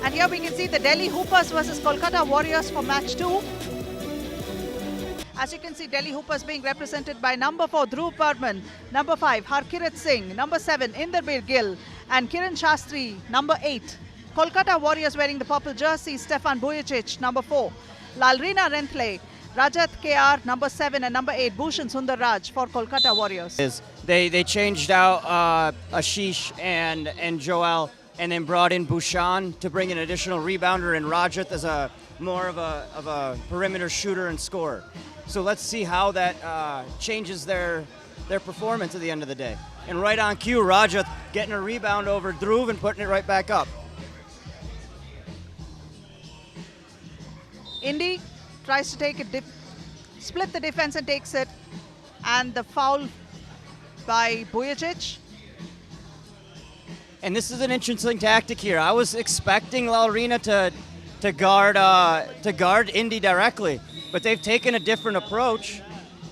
And here we can see the Delhi Hoopers versus Kolkata Warriors for match 2. As you can see, Delhi Hoopers being represented by number 4, Dhruv Burman, number 5, Harkirat Singh, number 7, Inderbir Gill, and Kiran Shastri, number 8. Kolkata Warriors wearing the purple jersey, Stefan Bujicic, number 4, Lalrina Rentle, Rajat KR, number 7, and number 8, Bhushan Sundar Raj for Kolkata Warriors. They changed out Ashish and Joel, and then brought in Bhushan to bring an additional rebounder and Rajat as a more of a perimeter shooter and scorer. So let's see how that changes their performance at the end of the day. And right on cue, Rajat getting a rebound over Dhruv and putting it right back up. Indy tries to take it, split the defense and takes it. And the foul by Bujicic. And this is an interesting tactic here. I was expecting Lalrina to guard Indy directly, but they've taken a different approach.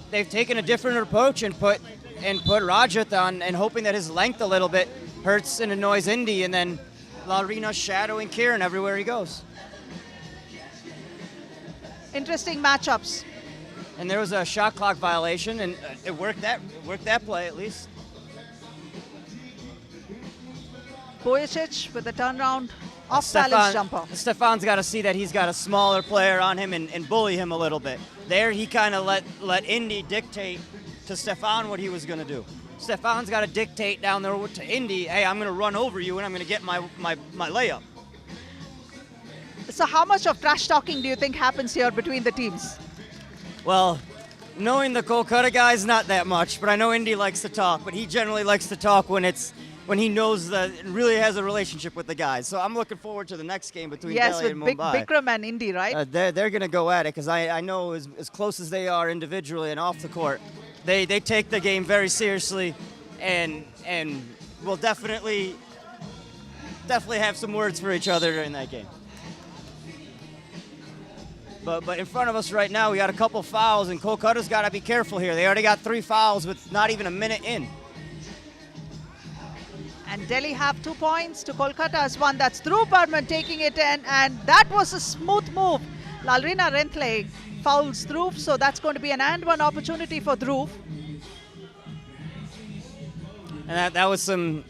They've taken a different approach and put Rajat on, and hoping that his length a little bit hurts and annoys Indy, and then Lalrina shadowing Kiran everywhere he goes. Interesting matchups. And there was a shot clock violation, and it worked that play at least. Bujicic with a turnaround off-balance jumper. Stefan's got to see that he's got a smaller player on him and bully him a little bit. There he kind of let Indy dictate to Stefan what he was going to do. Stefan's got to dictate down there to Indy, hey, I'm going to run over you and I'm going to get my layup. So how much of trash talking do you think happens here between the teams? Well, knowing the Kolkata guys, not that much, but I know Indy likes to talk, but he generally likes to talk when he knows that really has a relationship with the guys. So I'm looking forward to the next game between Delhi and Mumbai. Yes, with Bikram and Indy, right? They're going to go at it because I know as close as they are individually and off the court, they take the game very seriously and will definitely have some words for each other during that game. But in front of us right now, we got a couple fouls, and Kolkata's got to be careful here. They already got 3 fouls with not even a minute in. And Delhi have 2 points to Kolkata's 1. That's Dhruv Burman taking it in, and that was a smooth move. Lalrina Rentle fouls Dhruv, so that's going to be an and 1 opportunity for Dhruv. And that was some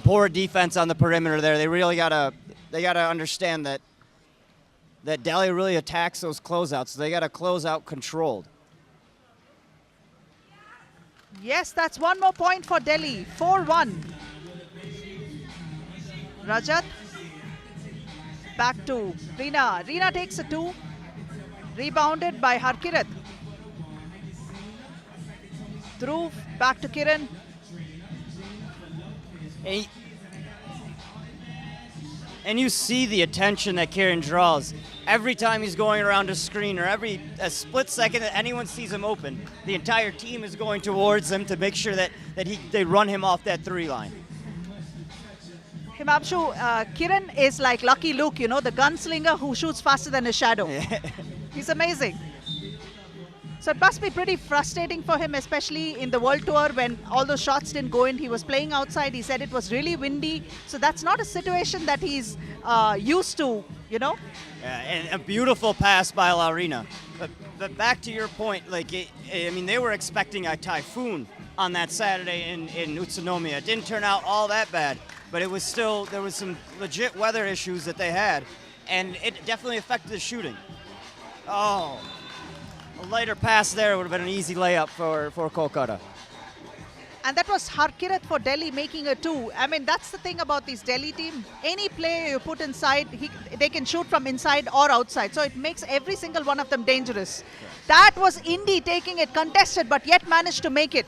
poor defense on the perimeter there. They really gotta understand that Delhi really attacks those closeouts. So they got to close out controlled. Yes, that's 1 more point for Delhi. 4-1. Rajat. Back to Reena. Reena takes a 2. Rebounded by Harkirat. Dhruv. Back to Kiran. And you see the attention that Kiran draws. Every time he's going around a screen, or a split second that anyone sees him open, the entire team is going towards him to make sure that they run him off that 3 line. Himanshu, Kiran is like Lucky Luke, the gunslinger who shoots faster than his shadow. He's amazing. So it must be pretty frustrating for him, especially in the World Tour when all those shots didn't go in. He was playing outside. He said it was really windy. So that's not a situation that he's used to, Yeah, and a beautiful pass by Lalrina. But back to your point, they were expecting a typhoon on that Saturday in Utsunomiya. It didn't turn out all that bad, but there was some legit weather issues that they had, and it definitely affected the shooting. Oh. A lighter pass there would have been an easy layup for Kolkata. And that was Harkirat for Delhi making a 2. I mean, that's the thing about this Delhi team. Any player you put inside, they can shoot from inside or outside. So it makes every single one of them dangerous. That was Indy taking it contested, but yet managed to make it.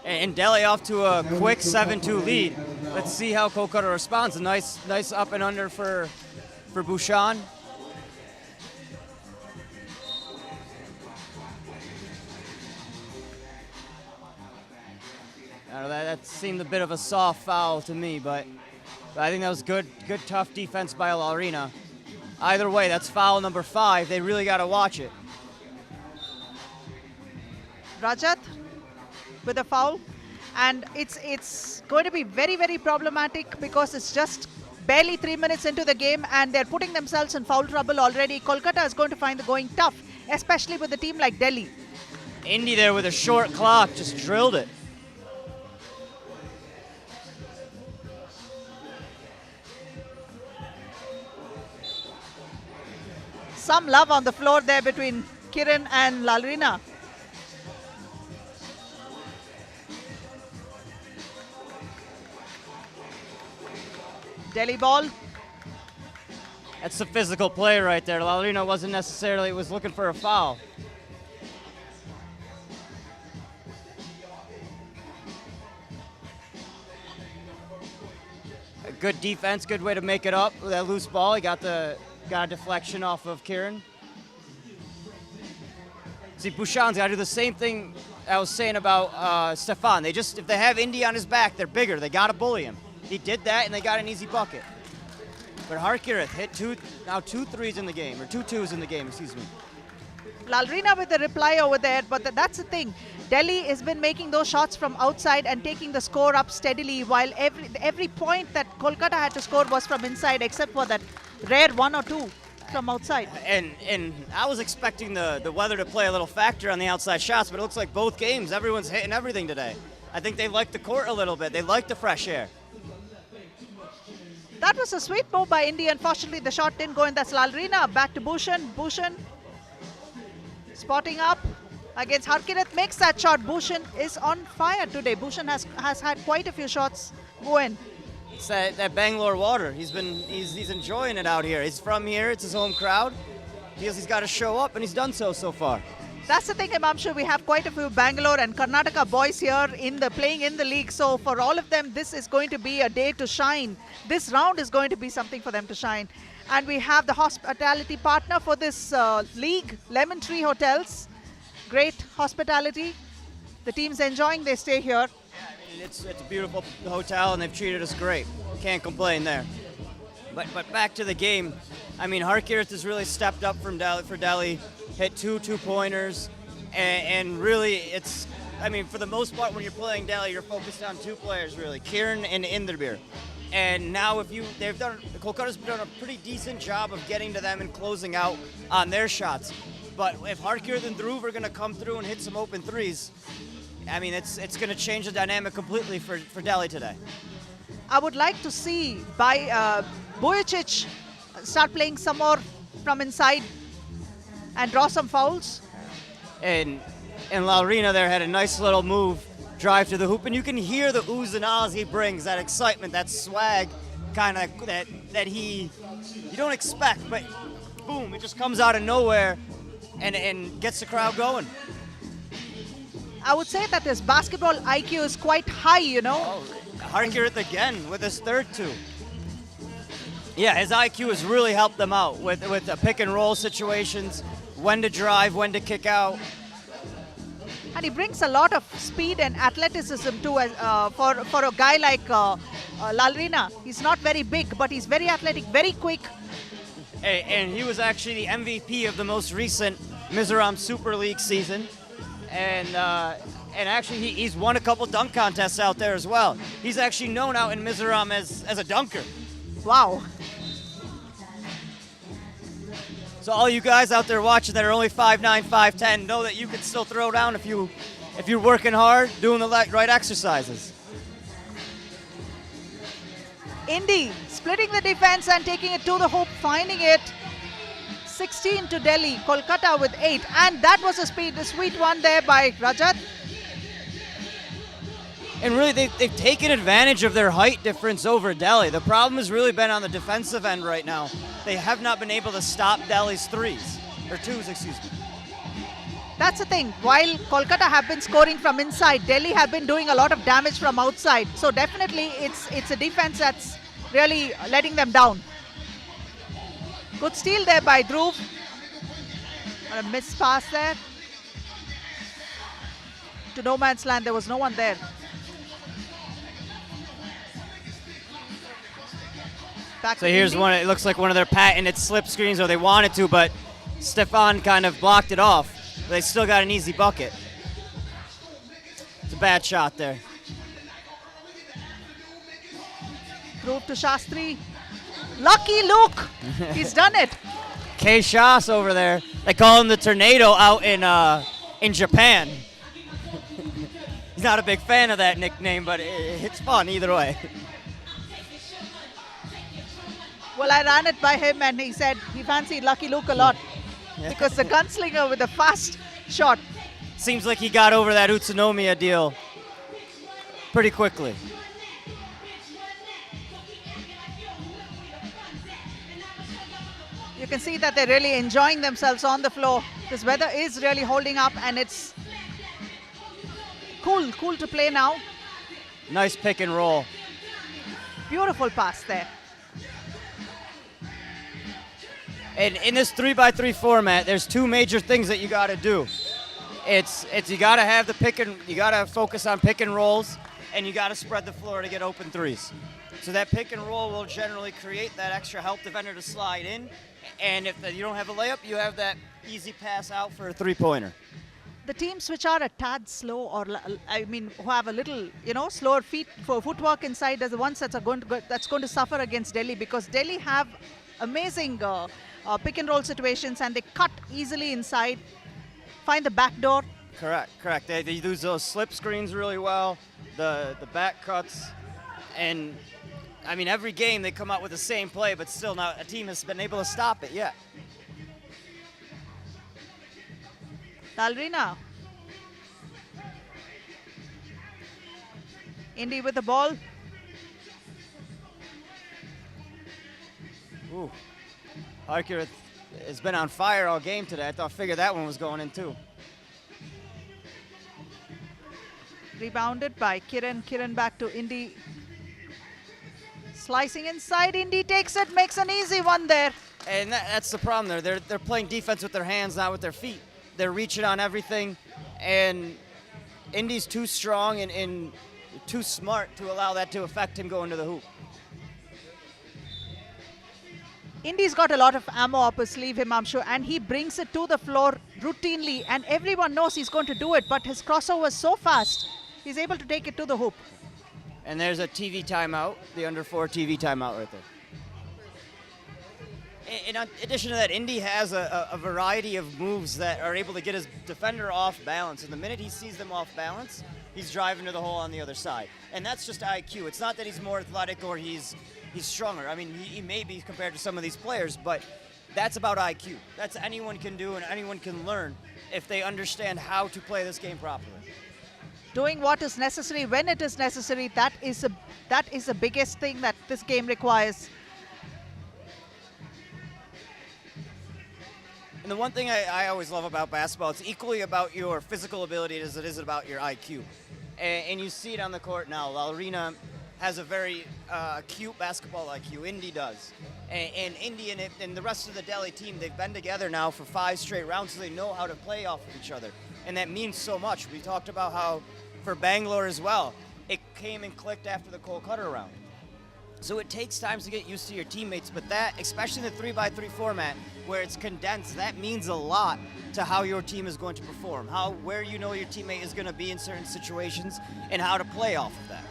And Delhi off to a quick 7-2 lead. Let's see how Kolkata responds. A nice up and under for Bhushan. That seemed a bit of a soft foul to me, but I think that was good tough defense by Lalrina. Either way, that's foul number 5. They really got to watch it. Rajat with a foul, and it's going to be very, very problematic because it's just barely 3 minutes into the game and they're putting themselves in foul trouble already. Kolkata is going to find the going tough, especially with a team like Delhi. Indy there with a short clock just drilled it. Some love on the floor there between Kiran and Lalrina. Delhi ball. That's the physical play right there. Lalrina wasn't necessarily was looking for a foul. A good defense, good way to make it up with that loose ball. He got a deflection off of Kiran. See, Bhushan's got to do the same thing I was saying about Stefan. If they have Indy on his back, they're bigger. They got to bully him. He did that, and they got an easy bucket. But Harkirath hit two threes in the game, or 2 twos in the game, excuse me. Lalrina with the reply over there, but that's the thing. Delhi has been making those shots from outside and taking the score up steadily, while every point that Kolkata had to score was from inside, except for that rare 1 or 2 from outside. And I was expecting the weather to play a little factor on the outside shots, but it looks like both games, everyone's hitting everything today. I think they like the court a little bit. They like the fresh air. That was a sweet move by India. Unfortunately, the shot didn't go in. That's Lalrina. Back to Bhushan. Bhushan spotting up against Harkirath. Makes that shot. Bhushan is on fire today. Bhushan has had quite a few shots go in. It's that Bangalore water. He's enjoying it out here. He's from here. It's his home crowd. Feels he's got to show up, and he's done so far. That's the thing, Himamshu. We have quite a few Bangalore and Karnataka boys here playing in the league. So for all of them, this is going to be a day to shine. This round is going to be something for them to shine. And we have the hospitality partner for this league, Lemon Tree Hotels. Great hospitality. The team's enjoying their stay here. Yeah, I mean, it's a beautiful hotel, and they've treated us great. Can't complain there. But back to the game. I mean, Harkirath has really stepped up for Delhi. Hit 2 two-pointers, and really for the most part when you're playing Delhi, you're focused on 2 players really, Kiran and Inderbir. And now Kolkata's done a pretty decent job of getting to them and closing out on their shots. But if Harkirath and Dhruv are going to come through and hit some open threes, I mean, it's going to change the dynamic completely for Delhi today. I would like to see Bojicic start playing some more from inside and draw some fouls. And Lalrina there had a nice little move, drive to the hoop, and you can hear the oohs and ahs he brings, that excitement, that swag, kind of that you don't expect, but boom, it just comes out of nowhere and gets the crowd going. I would say that his basketball IQ is quite high, you know. Oh, Harkirath again with his third 2. Yeah, his IQ has really helped them out with the pick and roll situations, when to drive, when to kick out. And he brings a lot of speed and athleticism too. For a guy like Lalrina, he's not very big, but he's very athletic, very quick. And he was actually the MVP of the most recent Mizoram Super League season. And actually, he's won a couple dunk contests out there as well. He's actually known out in Mizoram as a dunker. Wow. So all you guys out there watching that are only 5'9", 5'10", know that you can still throw down if you're working hard, doing the right exercises. Indy splitting the defense and taking it to the hoop, finding it. 16 to Delhi, Kolkata with 8. And that was a sweet one there by Rajat. And really, they've taken advantage of their height difference over Delhi. The problem has really been on the defensive end right now. They have not been able to stop Delhi's 2s, excuse me. That's the thing. While Kolkata have been scoring from inside, Delhi have been doing a lot of damage from outside. So definitely, it's a defense that's really letting them down. Good steal there by Dhruv. A missed pass there. To no man's land, there was no one there. So here's one, it looks like one of their patented slip screens, or they wanted to, but Stefan kind of blocked it off. They still got an easy bucket. It's a bad shot there. Dhruv to Shastri. Lucky Luke. He's done it. K. Shas over there. They call him the Tornado out in Japan. He's not a big fan of that nickname, but it's fun either way. Well, I ran it by him and he said he fancied Lucky Luke a lot because the gunslinger with a fast shot. Seems like he got over that Utsunomiya deal pretty quickly. You can see that they're really enjoying themselves on the floor. This weather is really holding up and it's cool to play now. Nice pick and roll. Beautiful pass there. And in this 3x3 format, there's two major things that you got to do. It's you got to have you got to focus on pick and rolls, and you got to spread the floor to get open threes. So that pick and roll will generally create that extra help defender to slide in, and if you don't have a layup, you have that easy pass out for a three-pointer. The teams which are a tad slow, or who have a little, slower footwork inside, are the ones that's going to suffer against Delhi, because Delhi have amazing pick and roll situations and they cut easily inside, find the back door. Correct. They use those slip screens really well, the back cuts, and every game they come out with the same play, but still not a team has been able to stop it yet. Dalrina. Indy with the ball. Ooh. Harker has been on fire all game today. I figured that one was going in too. Rebounded by Kiran. Kiran back to Indy. Slicing inside. Indy takes it, makes an easy one there. And that's the problem there. They're playing defense with their hands, not with their feet. They're reaching on everything, and Indy's too strong and too smart to allow that to affect him going to the hoop. Indy's got a lot of ammo up his sleeve, Himamshu, and he brings it to the floor routinely, and everyone knows he's going to do it, but his crossover is so fast, he's able to take it to the hoop. And there's a TV timeout, the under 4 TV timeout right there. In addition to that, Indy has a variety of moves that are able to get his defender off balance, and the minute he sees them off balance, he's driving to the hole on the other side. And that's just IQ. It's not that he's more athletic or he's stronger. He may be compared to some of these players, but that's about IQ. That's anyone can do and anyone can learn if they understand how to play this game properly. Doing what is necessary when it is necessary, that is the biggest thing that this game requires. And the one thing I always love about basketball, it's equally about your physical ability as it is about your IQ. And you see it on the court now. Lalrina has a very acute basketball IQ. Indy does. And Indy and the rest of the Delhi team, they've been together now for 5 straight rounds, so they know how to play off of each other. And that means so much. We talked about how for Bangalore as well, it came and clicked after the Kolkata round. So it takes time to get used to your teammates, but that, especially in the 3x3 format, where it's condensed, that means a lot to how your team is going to perform, where you know your teammate is going to be in certain situations, and how to play off of that.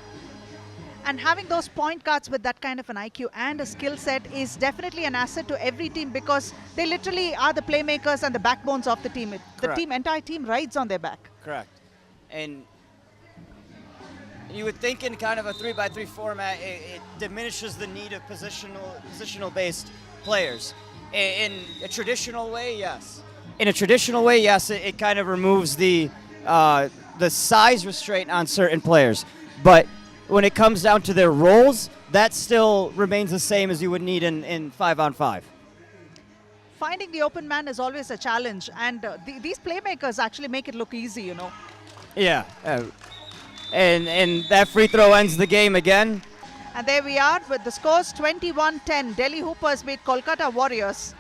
And having those point guards with that kind of an IQ and a skill set is definitely an asset to every team, because they literally are the playmakers and the backbones of the team. Entire team rides on their back. Correct. And you would think in kind of a 3x3 format, it diminishes the need of positional-based players. In a traditional way, yes. It kind of removes the size restraint on certain players. But when it comes down to their roles, that still remains the same as you would need in 5-on-5. Finding the open man is always a challenge, and these playmakers actually make it look easy, Yeah. And that free throw ends the game again. And there we are with the scores 21-10. Delhi Hoopers beat Kolkata Warriors.